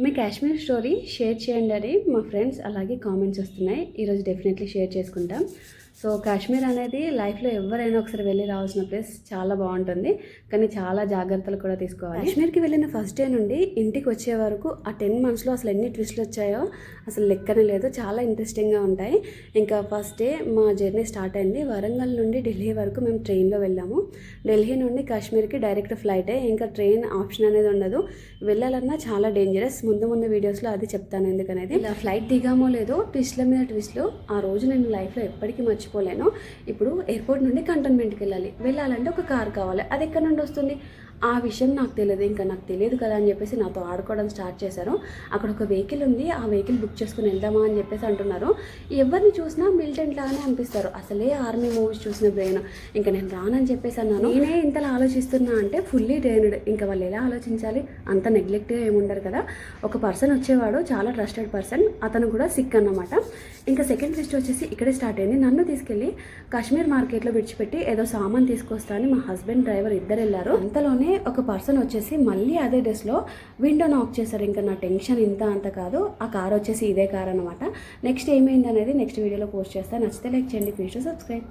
మీ Kashmir story share చేయండి అని మా ఫ్రెండ్స్ అలాగే కామెంట్స్ వస్తున్నాయి. ఈరోజు డెఫినెట్లీ షేర్ చేసుకుంటాం. సో కాశ్మీర్ అనేది లైఫ్లో ఎవరైనా ఒకసారి వెళ్ళి రావాల్సిన ప్లేస్. చాలా బాగుంటుంది, కానీ చాలా జాగ్రత్తలు కూడా తీసుకోవాలి. కాశ్మీర్కి వెళ్ళిన ఫస్ట్ డే నుండి ఇంటికి వచ్చే వరకు ఆ 10 monthsలో అసలు ఎన్ని ట్విస్ట్లు వచ్చాయో అసలు లెక్కనే లేదు. చాలా ఇంట్రెస్టింగ్గా ఉంటాయి. ఇంకా ఫస్ట్ డే మా జర్నీ స్టార్ట్ అయింది. వరంగల్ నుండి ఢిల్లీ వరకు మేము ట్రైన్లో వెళ్ళాము. ఢిల్లీ నుండి కాశ్మీర్కి డైరెక్ట్ ఫ్లైటే, ఇంకా ట్రైన్ ఆప్షన్ అనేది ఉండదు. వెళ్ళాలన్నా చాలా డేంజరస్. ముందు వీడియోస్లో అది చెప్తాను ఎందుకనేది. ఇలా ఫ్లైట్ దిగామో లేదో ట్విస్ట్ల మీద ట్విస్ట్లు ఆ రోజు నేను లైఫ్లో ఎప్పటికీ మర్చిపోలేను. ఇప్పుడు ఎయిర్పోర్ట్ నుండి కంటోన్మెంట్కి వెళ్ళాలంటే ఒక కార్ కావాలి. అది ఎక్కడి నుండి వస్తుంది ఆ విషయం నాకు తెలియదు. ఇంకా నాకు తెలియదు కదా అని చెప్పేసి నాతో ఆడుకోవడం స్టార్ట్ చేశారు. అక్కడ ఒక వెహికల్ ఉంది, ఆ వెహికల్ బుక్ చేసుకుని వెళ్దామా అని చెప్పేసి అంటున్నారు. ఎవరిని చూసినా మిలిటెంట్ లాగానే అనిపిస్తారు. అసలే ఆర్మీ మూవీస్ చూసిన బ్రెయిన్. ఇంకా నేను రానని చెప్పేసి అన్నాను. నేనే ఇంతలా ఆలోచిస్తున్నా అంటే ఫుల్లీ ట్రైన్డ్. ఇంకా వాళ్ళు ఎలా ఆలోచించాలి, అంత నెగ్లెక్ట్గా ఏముండరు కదా. ఒక పర్సన్ వచ్చేవాడు, చాలా ట్రస్టెడ్ పర్సన్. అతను కూడా సిక్ అన్నమాట. ఇంకా సెకండ్ ట్విస్ట్ వచ్చేసి ఇక్కడే స్టార్ట్ అయింది. నన్ను తీసుకెళ్ళి కాశ్మీర్ మార్కెట్లో విడిచిపెట్టి ఏదో సామాన్ తీసుకొస్తా అని మా హస్బెండ్ డ్రైవర్ ఇద్దరు వెళ్ళారు. అంతలోనే ఒక పర్సన్ వచ్చేసి మళ్ళీ అదే డ్రెస్లో విండో నాక్ చేశారు. ఇంకా నా టెన్షన్ ఇంత అంత కాదు. ఆ కార్ వచ్చేసి ఇదే కార్ అనమాట. నెక్స్ట్ ఏమైంది అనేది నెక్స్ట్ వీడియోలో పోస్ట్ చేస్తాను. నచ్చితే లైక్ చేయండి, ప్లీజ్ సబ్స్క్రైబ్.